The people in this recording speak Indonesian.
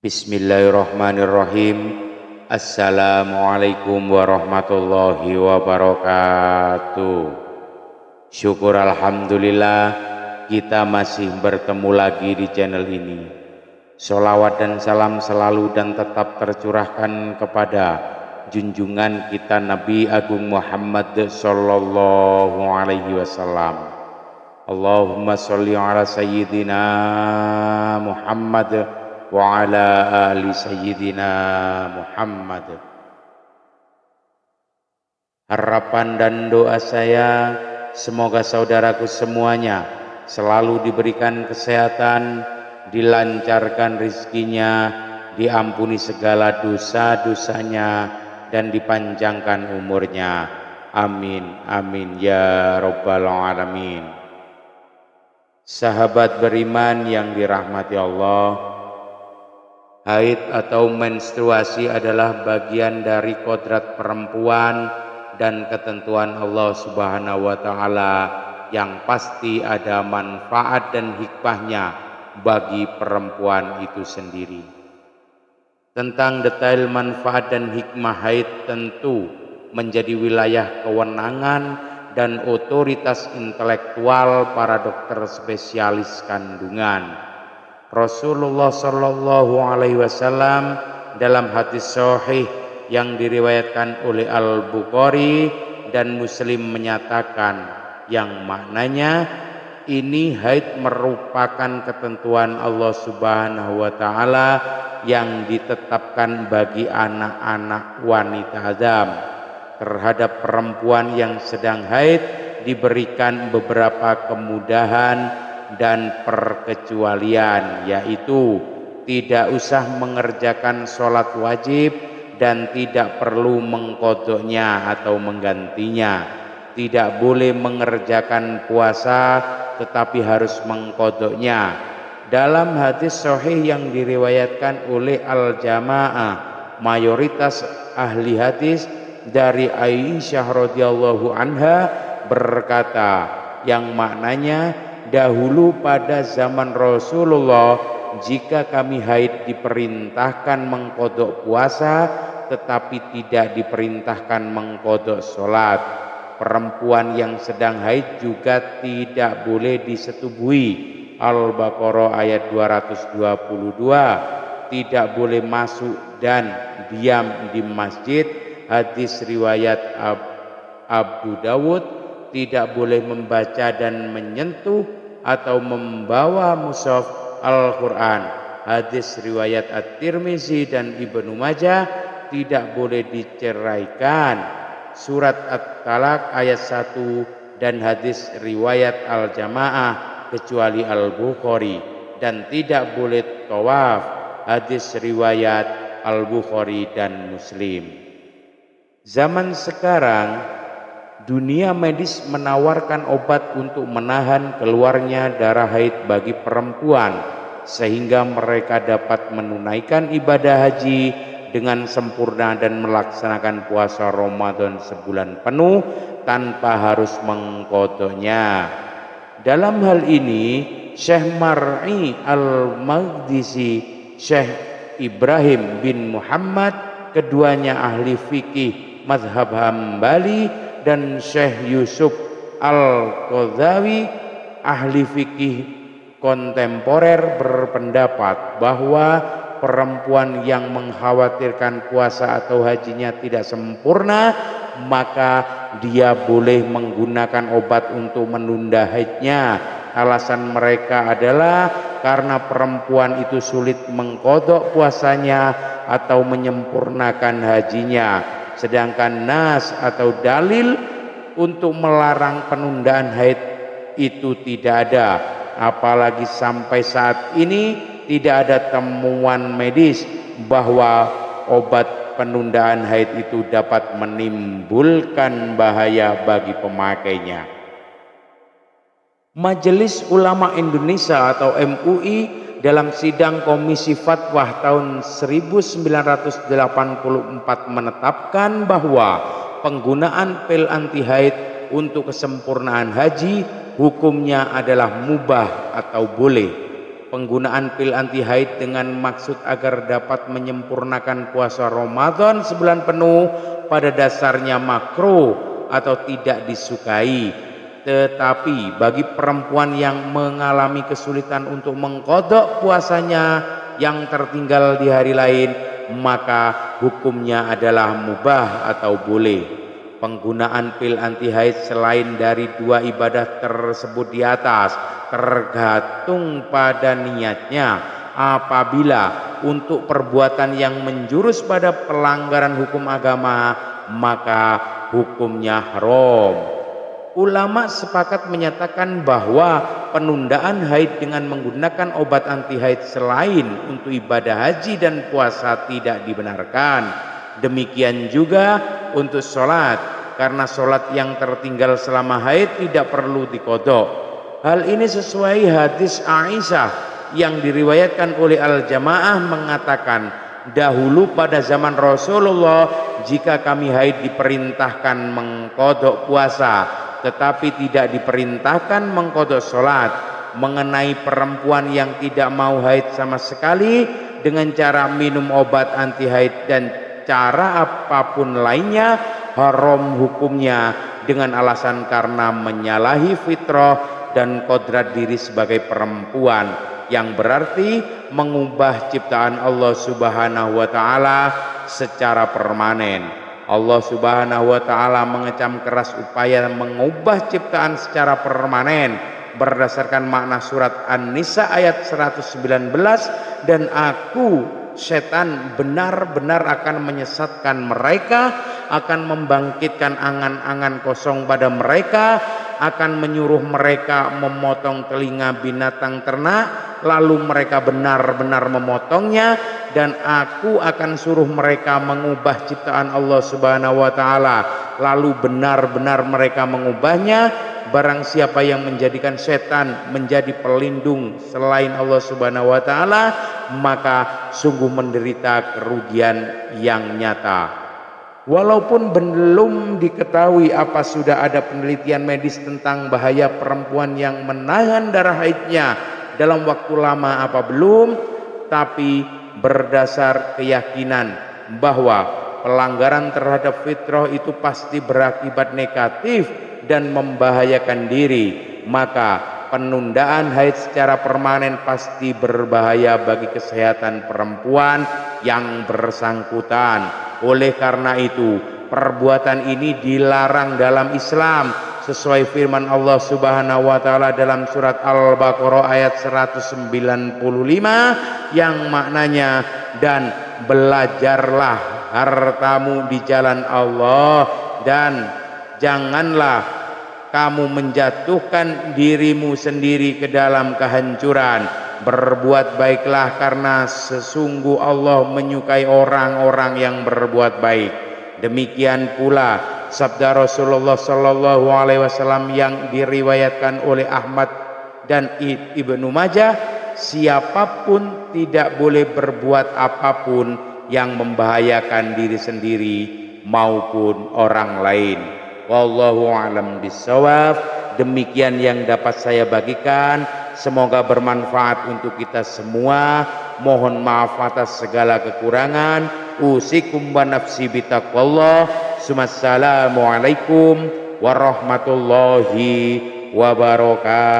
Bismillahirrahmanirrahim. Assalamualaikum warahmatullahi wabarakatuh. Syukur alhamdulillah kita masih bertemu lagi di channel ini. Sholawat dan salam selalu dan tetap tercurahkan kepada junjungan kita Nabi Agung Muhammad sallallahu alaihi wasallam. Allahumma sholli ala sayyidina Muhammad wa ala ali sayyidina Muhammad. Harapan dan doa saya semoga saudaraku semuanya selalu diberikan kesehatan, dilancarkan rezekinya, diampuni segala dosa-dosanya dan dipanjangkan umurnya. Amin amin ya rabbal alamin. Sahabat beriman yang dirahmati Allah, haid atau menstruasi adalah bagian dari kodrat perempuan dan ketentuan Allah Subhanahu wa Ta'ala yang pasti ada manfaat dan hikmahnya bagi perempuan itu sendiri. Tentang detail manfaat dan hikmah haid tentu menjadi wilayah kewenangan dan otoritas intelektual para dokter spesialis kandungan. Rasulullah Shallallahu Alaihi Wasallam dalam hadis sahih yang diriwayatkan oleh Al-Bukhari dan Muslim menyatakan yang maknanya ini haid merupakan ketentuan Allah Subhanahu wa Ta'ala yang ditetapkan bagi anak-anak wanita Adam. Terhadap perempuan yang sedang haid diberikan beberapa kemudahan dan perkecualian, yaitu tidak usah mengerjakan sholat wajib dan tidak perlu mengqodoknya atau menggantinya, tidak boleh mengerjakan puasa tetapi harus mengqodoknya. Dalam hadis sahih yang diriwayatkan oleh Al-Jamaah, mayoritas ahli hadis dari Aisyah radhiyallahu anha berkata yang maknanya dahulu pada zaman Rasulullah jika kami haid diperintahkan mengqodok puasa tetapi tidak diperintahkan mengqodok sholat. Perempuan yang sedang haid juga tidak boleh disetubuhi. Al-Baqarah ayat 222. Tidak boleh masuk dan diam di masjid. Hadis riwayat Abu Dawud. Tidak boleh membaca dan menyentuh atau membawa mushaf Al-Quran. Hadis riwayat At-Tirmizi dan Ibnu Majah. Tidak boleh diceraikan. Surat At-Talaq ayat 1 dan hadis riwayat Al-Jamaah kecuali Al-Bukhari. Dan tidak boleh tawaf. Hadis riwayat Al-Bukhari dan Muslim. Zaman sekarang dunia medis menawarkan obat untuk menahan keluarnya darah haid bagi perempuan sehingga mereka dapat menunaikan ibadah haji dengan sempurna dan melaksanakan puasa Ramadan sebulan penuh tanpa harus mengqodoknya. Dalam hal ini Syekh Mar'i Al-Maqdisi, Syekh Ibrahim bin Muhammad, keduanya ahli fikih mazhab Hambali, dan Syekh Yusuf Al-Qadzawi ahli fikih kontemporer berpendapat bahwa perempuan yang mengkhawatirkan puasa atau hajinya tidak sempurna maka dia boleh menggunakan obat untuk menunda haidnya. Alasan mereka adalah karena perempuan itu sulit mengqodok puasanya atau menyempurnakan hajinya. Sedangkan nas atau dalil untuk melarang penundaan haid itu tidak ada. Apalagi sampai saat ini tidak ada temuan medis bahwa obat penundaan haid itu dapat menimbulkan bahaya bagi pemakainya. Majelis Ulama Indonesia atau MUI dalam sidang Komisi Fatwa tahun 1984 menetapkan bahwa penggunaan pil anti haid untuk kesempurnaan haji hukumnya adalah mubah atau boleh. Penggunaan pil anti haid dengan maksud agar dapat menyempurnakan puasa Ramadan sebulan penuh pada dasarnya makruh atau tidak disukai. Tetapi bagi perempuan yang mengalami kesulitan untuk mengqadha puasanya yang tertinggal di hari lain, maka hukumnya adalah mubah atau boleh. Penggunaan pil anti haid selain dari dua ibadah tersebut di atas tergantung pada niatnya. Apabila untuk perbuatan yang menjurus pada pelanggaran hukum agama, maka hukumnya haram. Ulama sepakat menyatakan bahwa penundaan haid dengan menggunakan obat anti haid selain untuk ibadah haji dan puasa tidak dibenarkan. Demikian juga untuk sholat, karena sholat yang tertinggal selama haid tidak perlu diqadha. Hal ini sesuai hadis Aisyah yang diriwayatkan oleh Al-Jamaah mengatakan, dahulu pada zaman Rasulullah jika kami haid diperintahkan mengqadha puasa, tetapi tidak diperintahkan mengqadha sholat. Mengenai perempuan yang tidak mau haid sama sekali dengan cara minum obat anti haid dan cara apapun lainnya, haram hukumnya dengan alasan karena menyalahi fitrah dan kodrat diri sebagai perempuan, yang berarti mengubah ciptaan Allah Subhanahu wa taala secara permanen. Allah Subhanahu wa taala mengecam keras upaya mengubah ciptaan secara permanen berdasarkan makna surat An-Nisa ayat 119, dan aku setan benar-benar akan menyesatkan mereka, akan membangkitkan angan-angan kosong pada mereka, akan menyuruh mereka memotong telinga binatang ternak, lalu mereka benar-benar memotongnya, dan aku akan suruh mereka mengubah ciptaan Allah Subhanahu wa taala, lalu benar-benar mereka mengubahnya. Barang siapa yang menjadikan setan menjadi pelindung selain Allah Subhanahu wa taala, maka sungguh menderita kerugian yang nyata. Walaupun belum diketahui apa sudah ada penelitian medis tentang bahaya perempuan yang menahan darah haidnya dalam waktu lama apa belum, tapi berdasar keyakinan bahwa pelanggaran terhadap fitrah itu pasti berakibat negatif dan membahayakan diri, maka penundaan haid secara permanen pasti berbahaya bagi kesehatan perempuan yang bersangkutan. Oleh karena itu, perbuatan ini dilarang dalam Islam sesuai firman Allah Subhanahu wa taala dalam surat Al-Baqarah ayat 195 yang maknanya, dan belajarlah hartamu di jalan Allah, dan janganlah kamu menjatuhkan dirimu sendiri ke dalam kehancuran. Berbuat baiklah, karena sesungguh Allah menyukai orang-orang yang berbuat baik. Demikian pula sabda Rasulullah sallallahu alaihi wasallam yang diriwayatkan oleh Ahmad dan Ibnu Majah, siapapun tidak boleh berbuat apapun yang membahayakan diri sendiri maupun orang lain. Wallahu a'lam bishawab. Demikian yang dapat saya bagikan, semoga bermanfaat untuk kita semua. Mohon maaf atas segala kekurangan. Usikum wa nafsi bitaqwallah. Assalamualaikum warahmatullahi wabarakatuh.